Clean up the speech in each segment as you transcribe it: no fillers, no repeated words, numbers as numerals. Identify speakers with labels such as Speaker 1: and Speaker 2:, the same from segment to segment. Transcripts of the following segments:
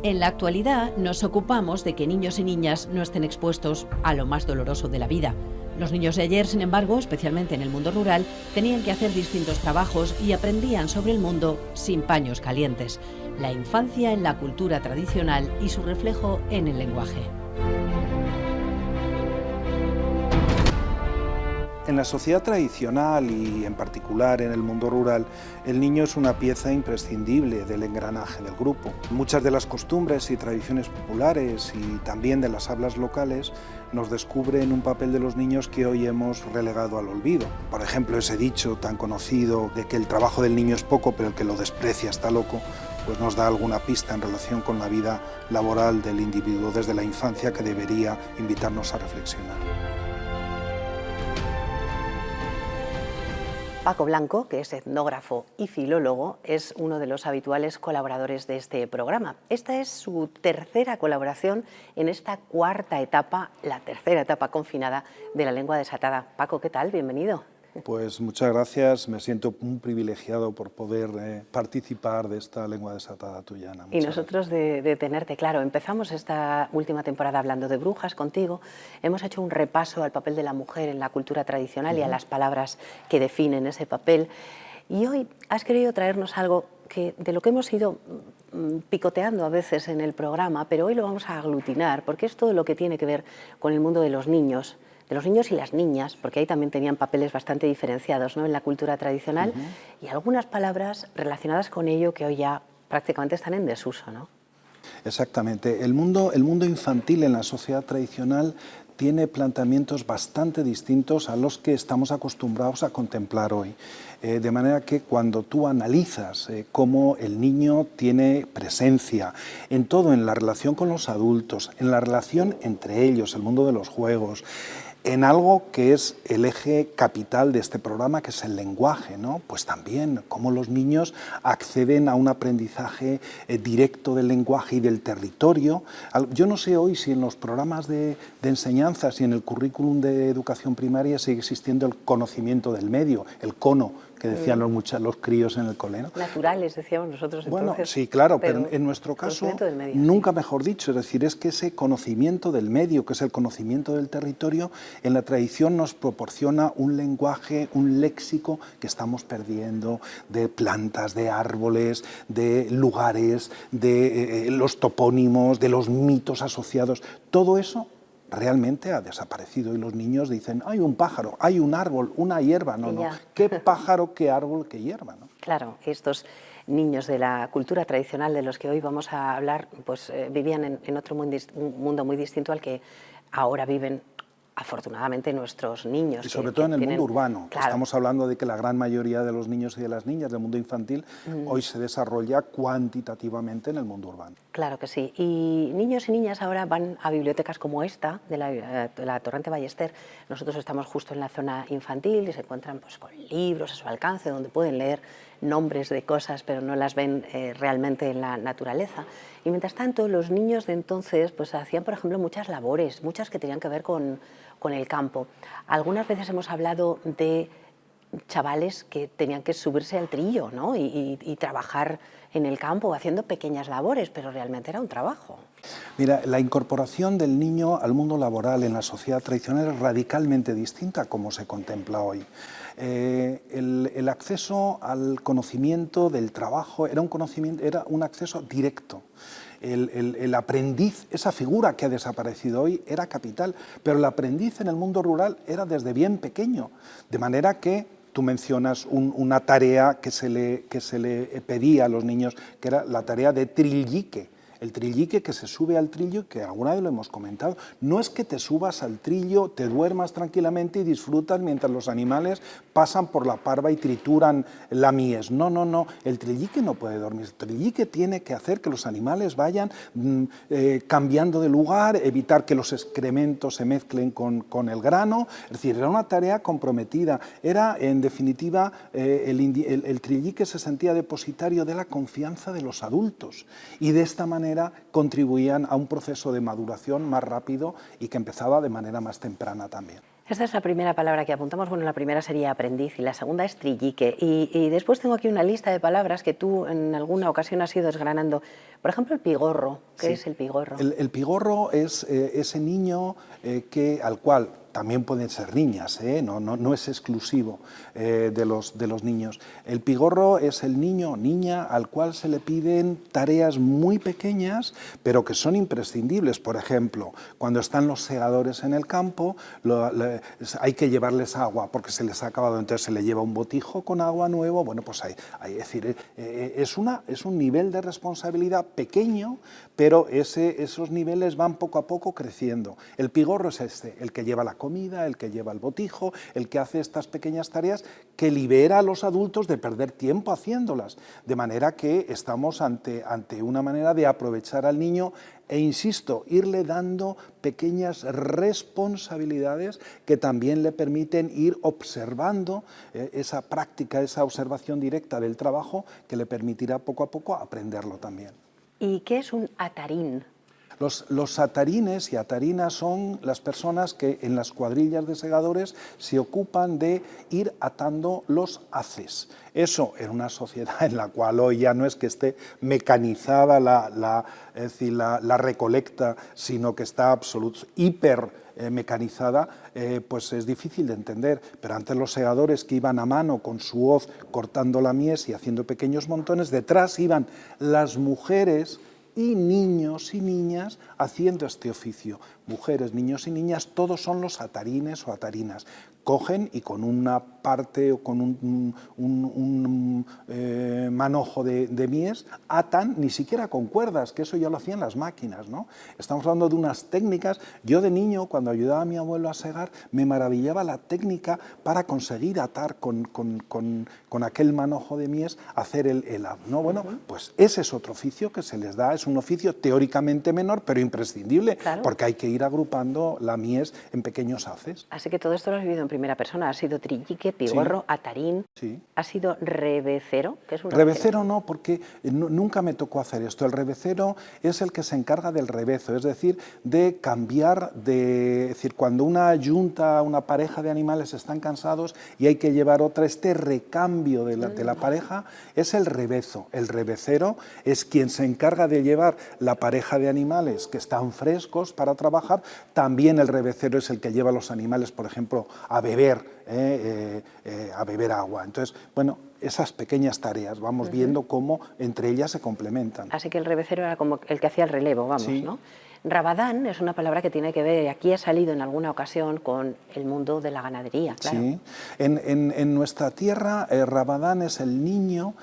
Speaker 1: En la actualidad nos ocupamos de que niños y niñas no estén expuestos a lo más doloroso de la vida. Los niños de ayer, sin embargo, especialmente en el mundo rural, tenían que hacer distintos trabajos y aprendían sobre el mundo sin paños calientes. La infancia en la cultura tradicional y su reflejo en el lenguaje.
Speaker 2: En la sociedad tradicional y en particular en el mundo rural, el niño es una pieza imprescindible del engranaje del grupo. Muchas de las costumbres y tradiciones populares y también de las hablas locales nos descubren un papel de los niños que hoy hemos relegado al olvido. Por ejemplo, ese dicho tan conocido de que el trabajo del niño es poco, pero el que lo desprecia está loco, pues nos da alguna pista en relación con la vida laboral del individuo desde la infancia que debería invitarnos a reflexionar.
Speaker 3: Paco Blanco, que es etnógrafo y filólogo, es uno de los habituales colaboradores de este programa. Esta es su tercera colaboración en esta cuarta etapa, la tercera etapa confinada de la lengua desatada. Paco, ¿qué tal? Bienvenido.
Speaker 2: Pues muchas gracias, me siento muy privilegiado por poder participar de esta lengua desatada tuyana.
Speaker 3: Y nosotros de tenerte, claro. Empezamos esta última temporada hablando de brujas contigo, hemos hecho un repaso al papel de la mujer en la cultura tradicional y a las palabras que definen ese papel. Y hoy has querido traernos algo de lo que hemos ido picoteando a veces en el programa, pero hoy lo vamos a aglutinar porque es todo lo que tiene que ver con el mundo de los niños y las niñas, porque ahí también tenían papeles bastante diferenciados, ¿no?, en la cultura tradicional, y algunas palabras relacionadas con ello que hoy ya prácticamente están en desuso, ¿no?
Speaker 2: Exactamente. El mundo infantil en la sociedad tradicional tiene planteamientos bastante distintos a los que estamos acostumbrados a contemplar hoy. De manera que cuando tú analizas cómo el niño tiene presencia en todo, en la relación con los adultos, en la relación entre ellos, el mundo de los juegos, en algo que es el eje capital de este programa, que es el lenguaje, ¿no? Pues también cómo los niños acceden a un aprendizaje directo del lenguaje y del territorio. Yo no sé hoy si en los programas de enseñanzas y en el currículum de educación primaria sigue existiendo el conocimiento del medio, el cono, que decían los críos en el cole, ¿no?
Speaker 3: Naturales, decíamos nosotros entonces.
Speaker 2: Bueno, sí, claro, pero en nuestro caso, nunca mejor dicho, es decir, es que ese conocimiento del medio, que es el conocimiento del territorio, en la tradición nos proporciona un lenguaje, un léxico que estamos perdiendo, de plantas, de árboles, de lugares, de los topónimos, de los mitos asociados. Todo eso realmente ha desaparecido y los niños dicen, hay un pájaro, hay un árbol, una hierba. No, no, qué pájaro, qué árbol, qué hierba, ¿no?
Speaker 3: Claro, estos niños de la cultura tradicional de los que hoy vamos a hablar, pues vivían en otro mundo muy distinto al que ahora viven afortunadamente nuestros niños.
Speaker 2: Y sobre todo en el mundo urbano. Claro. Estamos hablando de que la gran mayoría de los niños y de las niñas del mundo infantil hoy se desarrolla cuantitativamente en el mundo urbano.
Speaker 3: Claro que sí. Y niños y niñas ahora van a bibliotecas como esta, de la Torrente Ballester. Nosotros estamos justo en la zona infantil y se encuentran pues, con libros a su alcance, donde pueden leer nombres de cosas, pero no las ven realmente en la naturaleza. Y mientras tanto, los niños de entonces pues, hacían, por ejemplo, muchas labores, muchas que tenían que ver con el campo. Algunas veces hemos hablado de chavales que tenían que subirse al trillo, ¿no? y trabajar en el campo haciendo pequeñas labores, pero realmente era un trabajo.
Speaker 2: Mira, la incorporación del niño al mundo laboral en la sociedad tradicional es radicalmente distinta a como se contempla hoy. El acceso al conocimiento del trabajo era un acceso directo. El aprendiz, esa figura que ha desaparecido hoy, era capital, pero el aprendiz en el mundo rural era desde bien pequeño, de manera que tú mencionas una tarea que se le pedía a los niños, que era la tarea de trillique. El trillique, que se sube al trillo, que alguna vez lo hemos comentado, no es que te subas al trillo, te duermas tranquilamente y disfrutas mientras los animales pasan por la parva y trituran la mies. No, no, no, el trillique no puede dormir, el trillique tiene que hacer que los animales vayan cambiando de lugar, evitar que los excrementos se mezclen con el grano, es decir, era una tarea comprometida, era en definitiva, el trillique se sentía depositario de la confianza de los adultos y de esta manera contribuían a un proceso de maduración más rápido y que empezaba de manera más temprana también.
Speaker 3: Esta es la primera palabra que apuntamos. Bueno, la primera sería aprendiz y la segunda es trillique. Y después tengo aquí una lista de palabras que tú en alguna ocasión has ido desgranando. Por ejemplo, el pigorro. ¿Qué es el pigorro?
Speaker 2: El pigorro es ese niño al cual también pueden ser niñas, no es exclusivo de los niños. El pigorro es el niño o niña al cual se le piden tareas muy pequeñas, pero que son imprescindibles. Por ejemplo, cuando están los segadores en el campo, hay que llevarles agua porque se les ha acabado, entonces se le lleva un botijo con agua nuevo. Bueno, pues es decir, es un nivel de responsabilidad pequeño, pero esos niveles van poco a poco creciendo. El pigorro es el que lleva la comida, el que lleva el botijo, el que hace estas pequeñas tareas que libera a los adultos de perder tiempo haciéndolas. De manera que estamos ante una manera de aprovechar al niño e, insisto, irle dando pequeñas responsabilidades que también le permiten ir observando esa práctica, esa observación directa del trabajo que le permitirá poco a poco aprenderlo también.
Speaker 3: ¿Y qué es un atarín?
Speaker 2: Los atarines y atarinas son las personas que en las cuadrillas de segadores se ocupan de ir atando los haces. Eso en una sociedad en la cual hoy ya no es que esté mecanizada la recolecta, sino que está hiper mecanizada, pues es difícil de entender. Pero antes los segadores que iban a mano con su hoz cortando la mies y haciendo pequeños montones, detrás iban las mujeres y niños y niñas haciendo este oficio. Mujeres, niños y niñas, todos son los atarines o atarinas. Cogen y con una parte o con un manojo de mies atan, ni siquiera con cuerdas, que eso ya lo hacían las máquinas, ¿no? Estamos hablando de unas técnicas. Yo de niño, cuando ayudaba a mi abuelo a segar, me maravillaba la técnica para conseguir atar con aquel manojo de mies, hacer el haz, ¿no? Bueno, pues ese es otro oficio que se les da, es un oficio teóricamente menor, pero imprescindible, claro, porque hay que ir agrupando la mies en pequeños haces.
Speaker 3: Así que todo esto lo has vivido en primera persona. ¿Has sido trillique, pigorro, atarín?
Speaker 2: Sí.
Speaker 3: ¿Has sido revecero? ¿Qué es un
Speaker 2: revecero? No, porque nunca me tocó hacer esto. El revecero es el que se encarga del revezo, es decir, de cambiar, es decir, cuando una yunta, una pareja de animales están cansados y hay que llevar otra, este recambio de la pareja es el revezo. El revecero es quien se encarga de llevar la pareja de animales que están frescos para trabajar. También el revecero es el que lleva a los animales, por ejemplo, a beber agua. Entonces, bueno, esas pequeñas tareas vamos viendo cómo entre ellas se complementan.
Speaker 3: Así que el revecero era como el que hacía el relevo, vamos,
Speaker 2: sí,
Speaker 3: ¿no? Rabadán es una palabra que tiene que ver, aquí ha salido en alguna ocasión, con el mundo de la ganadería, claro.
Speaker 2: Sí, en nuestra tierra Rabadán es el niño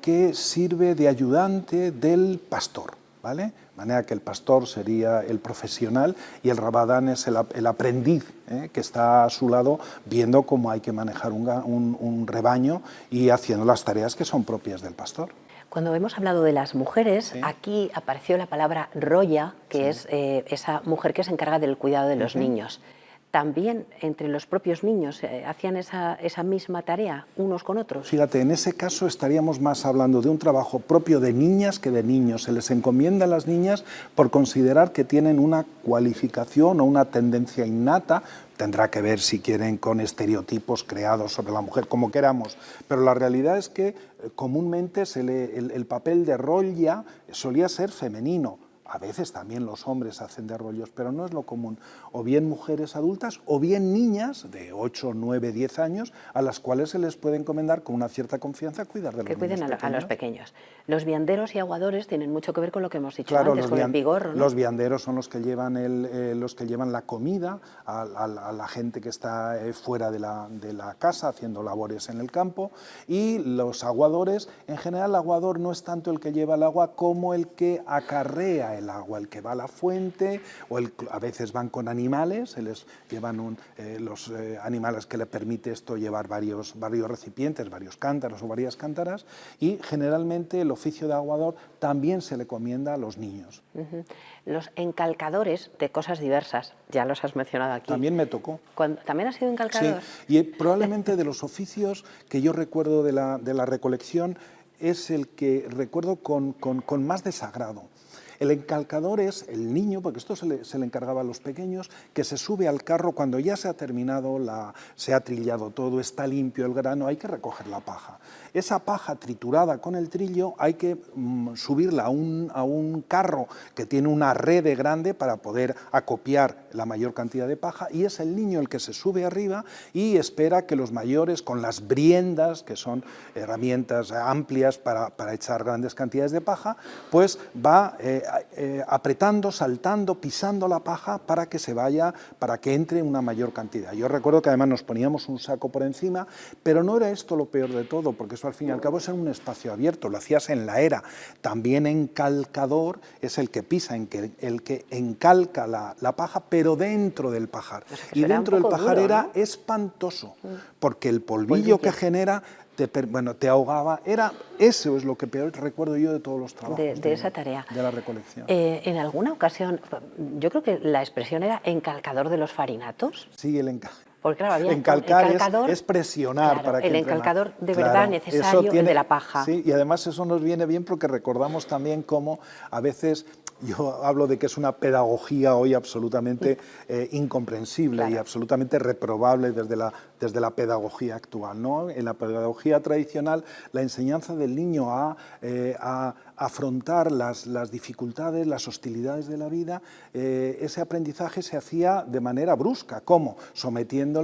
Speaker 2: que sirve de ayudante del pastor, ¿vale? De manera que el pastor sería el profesional y el rabadán es el aprendiz que está a su lado viendo cómo hay que manejar un rebaño y haciendo las tareas que son propias del pastor.
Speaker 3: Cuando hemos hablado de las mujeres,
Speaker 2: sí,
Speaker 3: aquí apareció la palabra roya, que
Speaker 2: sí,
Speaker 3: es esa mujer que se encarga del cuidado de los niños. ¿También entre los propios niños hacían esa misma tarea unos con otros?
Speaker 2: Fíjate, en ese caso estaríamos más hablando de un trabajo propio de niñas que de niños. Se les encomienda a las niñas por considerar que tienen una cualificación o una tendencia innata. Tendrá que ver, si quieren, con estereotipos creados sobre la mujer, como queramos. Pero la realidad es que comúnmente el papel de roya solía ser femenino. A veces también los hombres hacen de rollos, pero no es lo común. O bien mujeres adultas, o bien niñas de 8, 9, 10 años, a las cuales se les puede encomendar con una cierta confianza cuidar de los niños pequeños.
Speaker 3: Que cuiden a los pequeños. Los vianderos y aguadores tienen mucho que ver con lo que hemos dicho antes, con el pigorro, ¿no?
Speaker 2: Los vianderos son los que llevan la comida a la gente que está fuera de la casa haciendo labores en el campo, y los aguadores, en general el aguador no es tanto el que lleva el agua como el que acarrea el agua, el que va a la fuente, o a veces van con animales, se les llevan los animales que le permite esto llevar varios recipientes, varios cántaros o varias cántaras, y generalmente el oficio de aguador también se le encomienda a los niños.
Speaker 3: Los encalcadores de cosas diversas, ya los has mencionado aquí.
Speaker 2: También me tocó.
Speaker 3: ¿También has sido encalcador?
Speaker 2: Sí, y probablemente de los oficios que yo recuerdo de la recolección es el que recuerdo con más desagrado. El encalcador es el niño, porque esto se le encargaba a los pequeños, que se sube al carro cuando ya se ha terminado, se ha trillado todo, está limpio el grano, hay que recoger la paja. Esa paja triturada con el trillo hay que subirla a un carro que tiene una rede grande para poder acopiar la mayor cantidad de paja, y es el niño el que se sube arriba y espera que los mayores, con las briendas, que son herramientas amplias para echar grandes cantidades de paja, pues va apretando, saltando, pisando la paja para que se vaya, para que entre una mayor cantidad. Yo recuerdo que además nos poníamos un saco por encima, pero no era esto lo peor de todo, porque eso al fin y al cabo es en un espacio abierto, lo hacías en la era. También encalcador es el que pisa, el que encalca la paja, pero dentro del pajar. Y dentro del pajar duro, era, ¿no?, espantoso, porque el polvillo que genera te ahogaba. Eso es lo que peor recuerdo yo de todos los trabajos
Speaker 3: de esa tarea.
Speaker 2: De la recolección.
Speaker 3: En alguna ocasión, yo creo que la expresión era encalcador de los farinatos.
Speaker 2: Sí,
Speaker 3: porque claro, había
Speaker 2: encalcar es presionar, claro, para que
Speaker 3: el encalcador de verdad necesario, el de la paja.
Speaker 2: Sí, y además eso nos viene bien porque recordamos también cómo a veces, yo hablo de que es una pedagogía hoy absolutamente incomprensible, claro, y absolutamente reprobable desde la pedagogía actual, ¿no? En la pedagogía tradicional, la enseñanza del niño a afrontar las dificultades, las hostilidades de la vida, ese aprendizaje se hacía de manera brusca. ¿Cómo? Sometiéndoles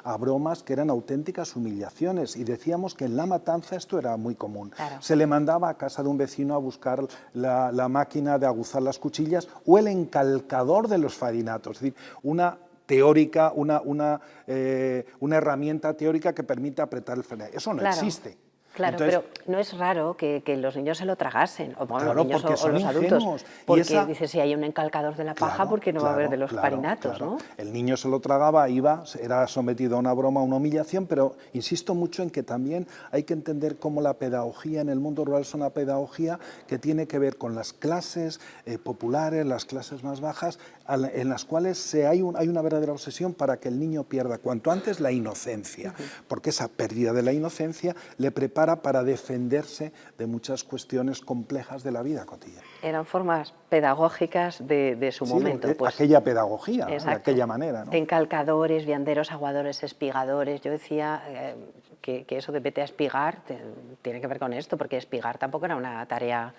Speaker 2: a bromas que eran auténticas humillaciones, y decíamos que en la matanza esto era muy común. Claro. Se le mandaba a casa de un vecino a buscar la máquina de aguzar las cuchillas o el encalcador de los farinatos, es decir, una teórica, una herramienta teórica que permite apretar el farinato. Eso no, claro, existe.
Speaker 3: Claro, entonces, pero no es raro que los niños se lo tragasen, o bueno,
Speaker 2: claro,
Speaker 3: los niños o los adultos, porque dice, si hay un encalcador de la paja, claro, ¿por qué no va a haber de los farinatos? Claro. ¿No?
Speaker 2: El niño se lo tragaba, era sometido a una broma, a una humillación, pero insisto mucho en que también hay que entender cómo la pedagogía en el mundo rural es una pedagogía que tiene que ver con las clases populares, las clases más bajas, en las cuales hay una verdadera obsesión para que el niño pierda cuanto antes la inocencia, porque esa pérdida de la inocencia le prepara para defenderse de muchas cuestiones complejas de la vida cotidiana.
Speaker 3: Eran formas pedagógicas de su momento.
Speaker 2: Pues, aquella pedagogía, de aquella manera, ¿no?
Speaker 3: Encalcadores, vianderos, aguadores, espigadores. Yo decía que eso de vete a espigar tiene que ver con esto, porque espigar tampoco era una tarea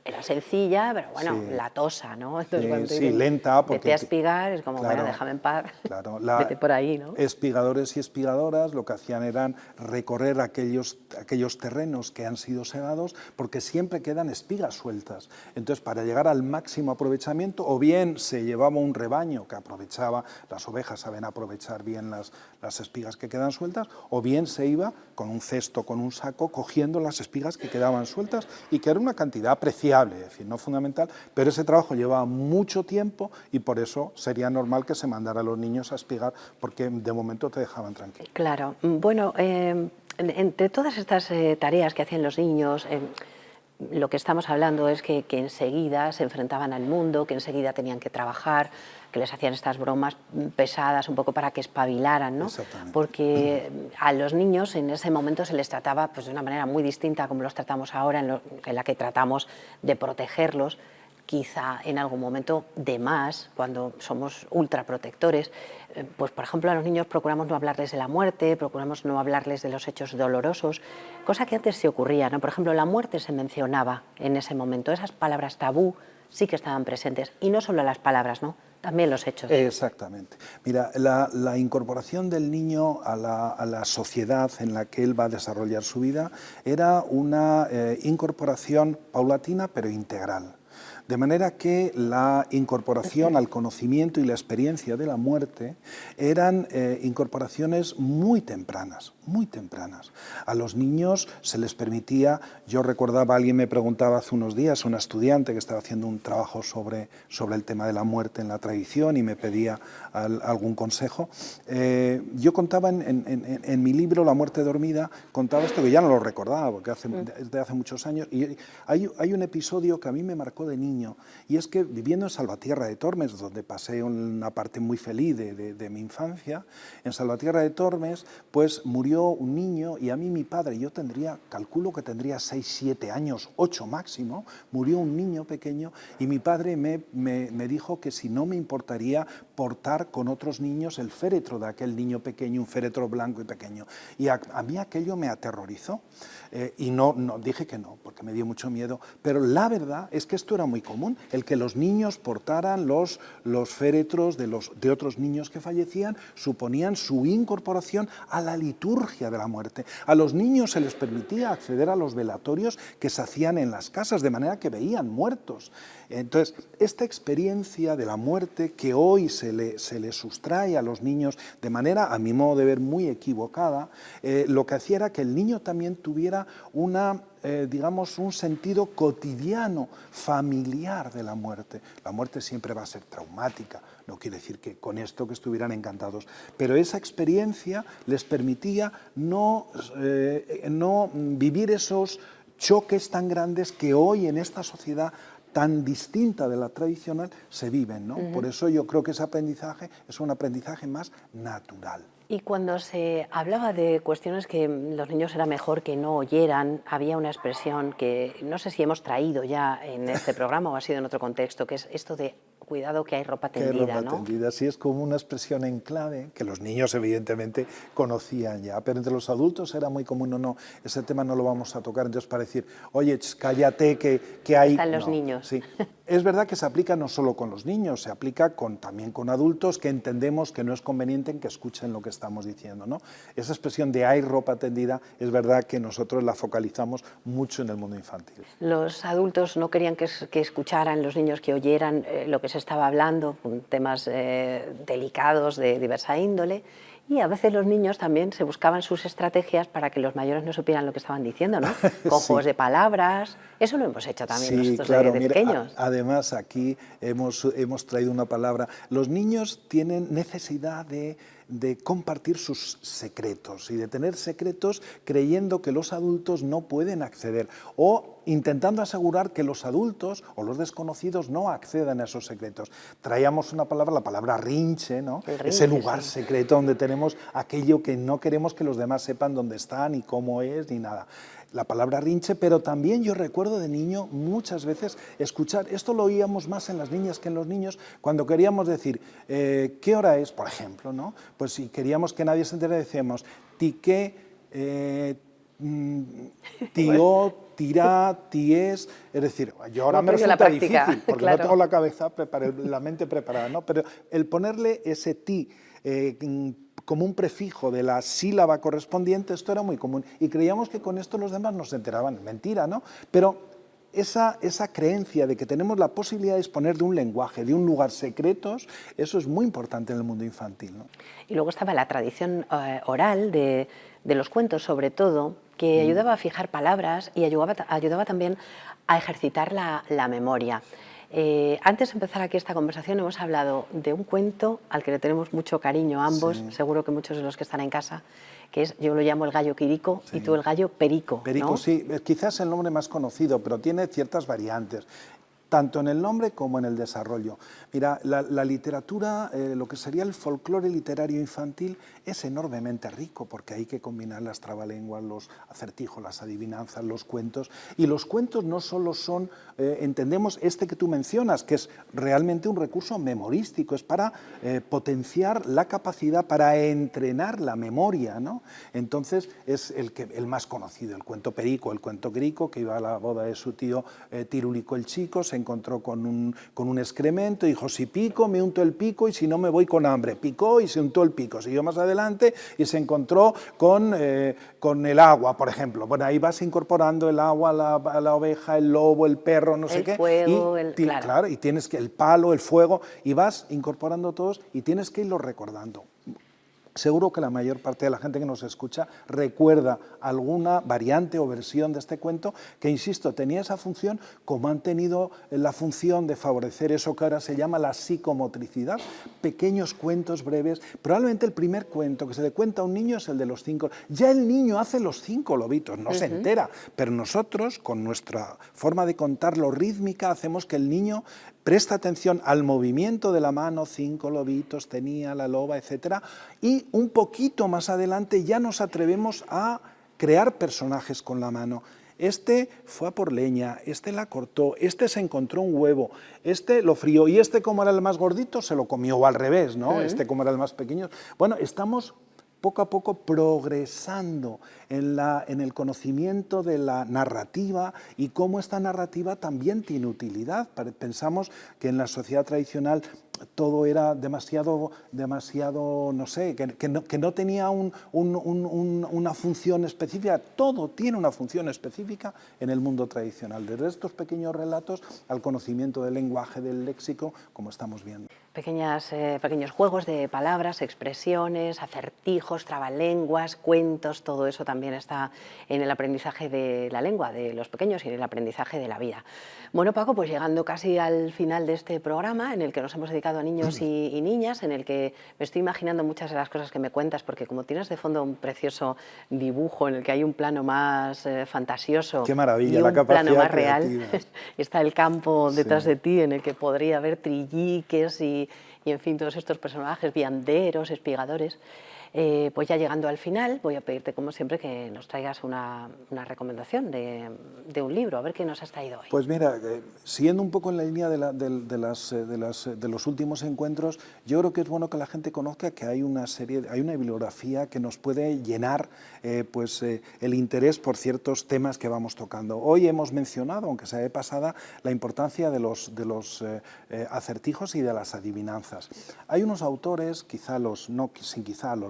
Speaker 3: era sencilla, pero bueno, sí, latosa, ¿no? Entonces,
Speaker 2: sí, lenta. Porque
Speaker 3: vete a espigar, es como, claro, bueno, déjame en paz, claro, vete por ahí, ¿no?
Speaker 2: Espigadores y espigadoras lo que hacían eran recorrer aquellos terrenos que han sido segados, porque siempre quedan espigas sueltas. Entonces, para llegar al máximo aprovechamiento, o bien se llevaba un rebaño que aprovechaba, las ovejas saben aprovechar bien las espigas que quedan sueltas, o bien se iba con un cesto, con un saco, cogiendo las espigas que quedaban sueltas, y que era una cantidad apreciable, es decir, no fundamental, pero ese trabajo llevaba mucho tiempo y por eso sería normal que se mandara a los niños a espigar, porque de momento te dejaban tranquilo.
Speaker 3: Claro. Bueno, entre todas estas tareas que hacían los niños, lo que estamos hablando es que enseguida se enfrentaban al mundo, que enseguida tenían que trabajar, que les hacían estas bromas pesadas un poco para que espabilaran, ¿no? Porque a los niños en ese momento se les trataba pues, de una manera muy distinta como los tratamos ahora, en la que tratamos de protegerlos, quizá en algún momento de más, cuando somos ultraprotectores. Pues, por ejemplo, a los niños procuramos no hablarles de la muerte, procuramos no hablarles de los hechos dolorosos, cosa que antes se ocurría, ¿no? Por ejemplo, la muerte se mencionaba en ese momento, esas palabras tabú sí que estaban presentes, y no solo las palabras, ¿no? También los hechos.
Speaker 2: Exactamente. Mira, la incorporación del niño a la sociedad en la que él va a desarrollar su vida era una incorporación paulatina pero integral. De manera que la incorporación al conocimiento y la experiencia de la muerte eran incorporaciones muy tempranas, muy tempranas. A los niños se les permitía, yo recordaba, alguien me preguntaba hace unos días, una estudiante que estaba haciendo un trabajo sobre el tema de la muerte en la tradición y me pedía algún consejo. Yo contaba en mi libro La muerte dormida, contaba esto que ya no lo recordaba porque desde hace muchos años, y hay un episodio que a mí me marcó de niño, niño, y es que viviendo en Salvatierra de Tormes, donde pasé una parte muy feliz de mi infancia, en Salvatierra de Tormes, pues murió un niño, y a mí mi padre, yo calculo que tendría 6, 7 años, 8 máximo, murió un niño pequeño, y mi padre me dijo que si no me importaría portar con otros niños el féretro de aquel niño pequeño, un féretro blanco y pequeño. Y a mí aquello me aterrorizó, y no dije que no, porque me dio mucho miedo, pero la verdad es que esto era muy común, el que los niños portaran los féretros de otros niños que fallecían, suponían su incorporación a la liturgia de la muerte. A los niños se les permitía acceder a los velatorios que se hacían en las casas, de manera que veían muertos. Entonces, esta experiencia de la muerte que hoy se le sustrae a los niños de manera, a mi modo de ver, muy equivocada, lo que hacía era que el niño también tuviera digamos, un sentido cotidiano, familiar de la muerte. La muerte siempre va a ser traumática, no quiere decir que con esto que estuvieran encantados, pero esa experiencia les permitía no vivir esos choques tan grandes que hoy en esta sociedad tan distinta de la tradicional se viven, ¿no? Por eso yo creo que ese aprendizaje es un aprendizaje más natural.
Speaker 3: Y cuando se hablaba de cuestiones que los niños era mejor que no oyeran, había una expresión que no sé si hemos traído ya en este programa o ha sido en otro contexto, que es esto de cuidado que hay ropa tendida, ¿no?
Speaker 2: Tendida, sí, es como una expresión en clave que los niños evidentemente conocían ya, pero entre los adultos era muy común, no, ese tema no lo vamos a tocar, entonces para decir, oye, cállate, que hay...
Speaker 3: Están los niños.
Speaker 2: Sí. Es verdad que se aplica no solo con los niños, se aplica también con adultos que entendemos que no es conveniente en que escuchen lo que estamos diciendo, ¿no? Esa expresión de hay ropa tendida es verdad que nosotros la focalizamos mucho en el mundo infantil.
Speaker 3: Los adultos no querían que escucharan, los niños que oyeran lo que se estaba hablando, temas delicados de diversa índole, y a veces los niños también se buscaban sus estrategias para que los mayores no supieran lo que estaban diciendo, ¿no? Con juegos de palabras, eso lo hemos hecho también nosotros
Speaker 2: claro,
Speaker 3: de pequeños.
Speaker 2: Además aquí hemos traído una palabra, los niños tienen necesidad de compartir sus secretos y de tener secretos creyendo que los adultos no pueden acceder o intentando asegurar que los adultos o los desconocidos no accedan a esos secretos. Traíamos una palabra, la palabra rinche, ¿no? Ese lugar secreto donde tenemos aquello que no queremos que los demás sepan dónde está, ni cómo es, ni nada. La palabra rinche, pero también yo recuerdo de niño muchas veces escuchar, esto lo oíamos más en las niñas que en los niños, cuando queríamos decir, ¿qué hora es? Por ejemplo, ¿no? Pues si queríamos que nadie se entere, decíamos, tiqué, tío, tirá, tíes, es decir, yo ahora me resulta difícil, porque claro, no tengo la cabeza, la mente preparada, ¿no? Pero el ponerle ese ti, como un prefijo de la sílaba correspondiente, esto era muy común. Y creíamos que con esto los demás no se enteraban. Mentira, ¿no? Pero esa creencia de que tenemos la posibilidad de disponer de un lenguaje, de un lugar secretos, eso es muy importante en el mundo infantil, ¿no?
Speaker 3: Y luego estaba la tradición oral de los cuentos, sobre todo, que ayudaba a fijar palabras y ayudaba también a ejercitar la memoria. Antes de empezar aquí esta conversación hemos hablado de un cuento al que le tenemos mucho cariño a ambos, seguro que muchos de los que están en casa, que es, yo lo llamo el gallo Quirico y tú el gallo Perico.
Speaker 2: Perico, ¿no? Sí, quizás el nombre más conocido, pero tiene ciertas variantes, tanto en el nombre como en el desarrollo. Mira, la literatura, lo que sería el folclore literario infantil, es enormemente rico, porque hay que combinar las trabalenguas, los acertijos, las adivinanzas, los cuentos, y los cuentos no solo son, entendemos este que tú mencionas, que es realmente un recurso memorístico, es para potenciar la capacidad, para entrenar la memoria, ¿no? Entonces es el más conocido, el cuento Perico, el cuento Quirico, que iba a la boda de su tío Tirulico el Chico, se encontró con un excremento, dijo, si pico, me unto el pico, y si no me voy con hambre. Picó y se untó el pico. Siguió más adelante y se encontró con el agua, por ejemplo. Bueno, ahí vas incorporando el agua, la oveja, el lobo, el perro, no sé qué.
Speaker 3: El fuego,
Speaker 2: claro, y tienes que el palo, el fuego, y vas incorporando todos y tienes que irlos recordando. Seguro que la mayor parte de la gente que nos escucha recuerda alguna variante o versión de este cuento que, insisto, tenía esa función, como han tenido la función de favorecer eso que ahora se llama la psicomotricidad, pequeños cuentos breves. Probablemente el primer cuento que se le cuenta a un niño es el de los 5. Ya el niño hace los 5 lobitos, no se entera, pero nosotros, con nuestra forma de contarlo rítmica, hacemos que el niño presta atención al movimiento de la mano, 5 lobitos tenía la loba, etcétera, y un poquito más adelante ya nos atrevemos a crear personajes con la mano. Este fue a por leña, este la cortó, este se encontró un huevo, este lo frió y este, como era el más gordito, se lo comió, o al revés, ¿no? Este, como era el más pequeño. Bueno, estamos poco a poco progresando en el conocimiento de la narrativa y cómo esta narrativa también tiene utilidad. Pensamos que en la sociedad tradicional todo era demasiado no sé, que no tenía una función específica. Todo tiene una función específica en el mundo tradicional, desde estos pequeños relatos al conocimiento del lenguaje, del léxico, como estamos viendo.
Speaker 3: Pequeños juegos de palabras, expresiones, acertijos, trabalenguas, cuentos, todo eso también está en el aprendizaje de la lengua de los pequeños y en el aprendizaje de la vida. Bueno, Paco, pues llegando casi al final de este programa, en el que nos hemos dedicado a niños y niñas, en el que me estoy imaginando muchas de las cosas que me cuentas, porque como tienes de fondo un precioso dibujo en el que hay un plano más fantasioso.
Speaker 2: Qué maravilla,
Speaker 3: y
Speaker 2: la
Speaker 3: un
Speaker 2: capacidad
Speaker 3: plano más
Speaker 2: creativa.
Speaker 3: real, está el campo detrás de ti, en el que podría haber trilliques y en fin, todos estos personajes, vianderos, espigadores. Pues ya llegando al final, voy a pedirte, como siempre, que nos traigas una recomendación de un libro, a ver qué nos has traído hoy.
Speaker 2: Pues mira, siguiendo un poco en la línea de los últimos encuentros, yo creo que es bueno que la gente conozca que hay una bibliografía que nos puede llenar el interés por ciertos temas que vamos tocando. Hoy hemos mencionado, aunque sea de pasada, la importancia de los acertijos y de las adivinanzas. Hay unos autores, los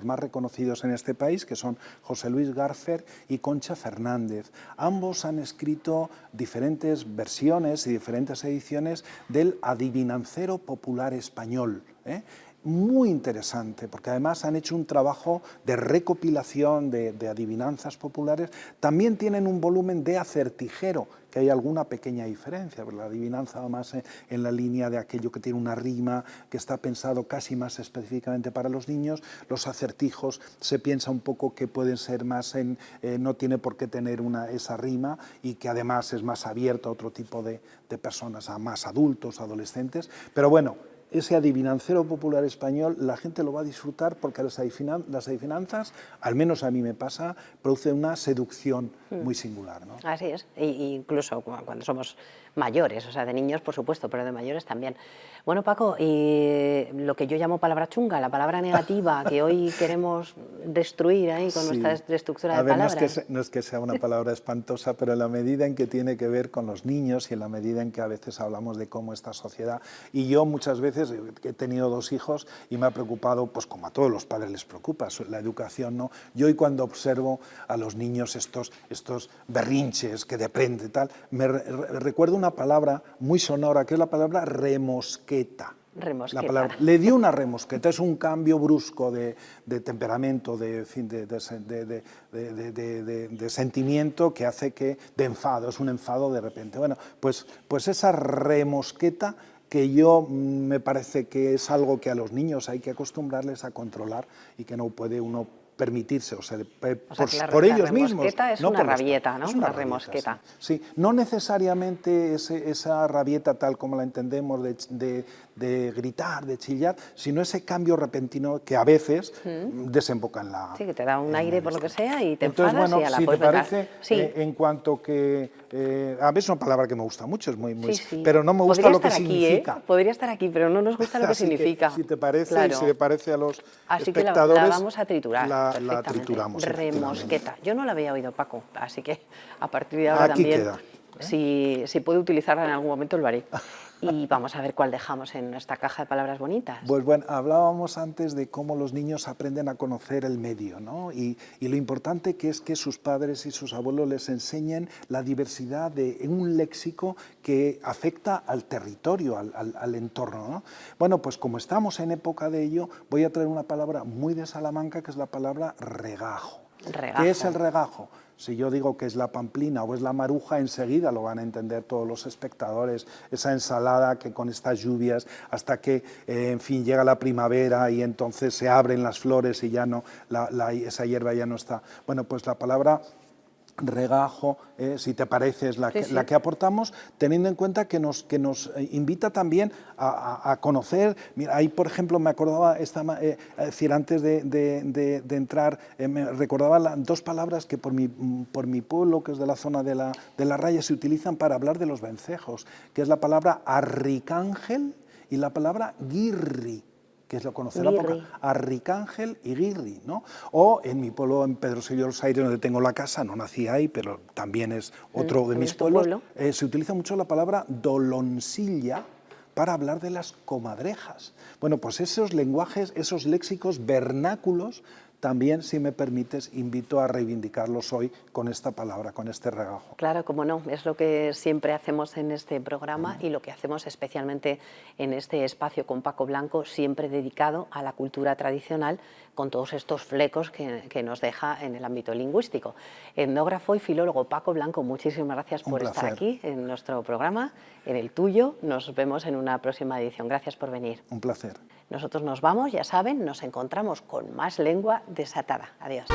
Speaker 2: más reconocidos en este país, que son José Luis Garfer y Concha Fernández. Ambos han escrito diferentes versiones y diferentes ediciones del Adivinancero Popular Español, muy interesante, porque además han hecho un trabajo de recopilación de adivinanzas populares. También tienen un volumen de acertijero, que hay alguna pequeña diferencia, pero la adivinanza va más en la línea de aquello que tiene una rima, que está pensado casi más específicamente para los niños. Los acertijos se piensa un poco que pueden ser más no tiene por qué tener esa rima, y que además es más abierto a otro tipo de personas, a más adultos, adolescentes. Pero bueno, ese Adivinancero Popular Español la gente lo va a disfrutar, porque las adivinanzas, al menos a mí me pasa, producen una seducción muy singular, ¿no?
Speaker 3: Así es, incluso cuando somos mayores, o sea, de niños por supuesto, pero de mayores también. Bueno, Paco, y lo que yo llamo palabra chunga, la palabra negativa que hoy queremos destruir ahí con nuestra destructura de palabras.
Speaker 2: No es que sea una palabra espantosa, pero en la medida en que tiene que ver con los niños y en la medida en que a veces hablamos de cómo esta sociedad, y yo muchas veces he tenido 2 hijos y me ha preocupado, pues como a todos los padres les preocupa, la educación, ¿no? Yo hoy, cuando observo a los niños estos berrinches que depende tal, recuerdo una palabra muy sonora, que es la palabra remosqueta.
Speaker 3: Remosqueta.
Speaker 2: Le dio una remosqueta, es un cambio brusco de temperamento, de sentimiento, que hace de enfado, es un enfado de repente. Bueno, pues esa remosqueta, que me parece que es algo que a los niños hay que acostumbrarles a controlar y que no puede uno permitirse, por ellos mismos.
Speaker 3: La remosqueta es una rabieta, ¿no?
Speaker 2: Es una
Speaker 3: remosqueta.
Speaker 2: Sí, no necesariamente esa rabieta tal como la entendemos de gritar, de chillar, sino ese cambio repentino que a veces desemboca en la...
Speaker 3: Sí, que te da un aire por lo que sea y te
Speaker 2: entonces,
Speaker 3: enfadas,
Speaker 2: bueno,
Speaker 3: y a la
Speaker 2: si te parece,
Speaker 3: en
Speaker 2: cuanto que... a veces es una palabra que me gusta mucho, es muy
Speaker 3: sí.
Speaker 2: pero no me gusta lo que significa.
Speaker 3: Podría estar aquí, pero no nos gusta lo que significa.
Speaker 2: Si te parece,
Speaker 3: claro.
Speaker 2: si le parece a los
Speaker 3: así
Speaker 2: espectadores...
Speaker 3: que la vamos a triturar.
Speaker 2: La trituramos.
Speaker 3: Remosqueta. Yo no la había oído, Paco, así que a partir de ahora
Speaker 2: aquí
Speaker 3: también...
Speaker 2: Queda.
Speaker 3: Si puedo utilizarla en algún momento, lo haré. Y vamos a ver cuál dejamos en nuestra caja de palabras bonitas.
Speaker 2: Pues bueno, hablábamos antes de cómo los niños aprenden a conocer el medio, ¿no? Y lo importante que es que sus padres y sus abuelos les enseñen la diversidad de un léxico que afecta al territorio, al entorno, ¿no? Bueno, pues como estamos en época de ello, voy a traer una palabra muy de Salamanca, que es la palabra regajo.
Speaker 3: Regajo.
Speaker 2: ¿Qué es el regajo? Si yo digo que es la pamplina o es la maruja, enseguida lo van a entender todos los espectadores. Esa ensalada que con estas lluvias, hasta que, en fin, llega la primavera y entonces se abren las flores y ya no, esa hierba ya no está. Bueno, pues la palabra regajo, si te parece, es la que aportamos, teniendo en cuenta que nos invita también a conocer. Mira, ahí, por ejemplo, me acordaba, decir, antes de entrar, me recordaba dos palabras que por mi pueblo, que es de la zona de la Raya, se utilizan para hablar de los vencejos, que es la palabra arricángel y la palabra guirri, que es lo conocerá poco, Arricángel y Guirri, ¿no? O en mi pueblo, en Pedrosillo de los Aires, donde tengo la casa, no nací ahí, pero también es otro de mis pueblos, se utiliza mucho la palabra dolonsilla para hablar de las comadrejas. Bueno, pues esos lenguajes, esos léxicos vernáculos, también, si me permites, invito a reivindicarlos hoy con esta palabra, con este regajo.
Speaker 3: Claro, cómo no, es lo que siempre hacemos en este programa y lo que hacemos especialmente en este espacio con Paco Blanco, siempre dedicado a la cultura tradicional, con todos estos flecos que nos deja en el ámbito lingüístico. Etnógrafo y filólogo Paco Blanco, muchísimas gracias por estar aquí en nuestro programa, en el tuyo. Nos vemos en una próxima edición. Gracias por venir.
Speaker 2: Un placer.
Speaker 3: Nosotros nos vamos, ya saben, nos encontramos con más lengua desatada. Adiós.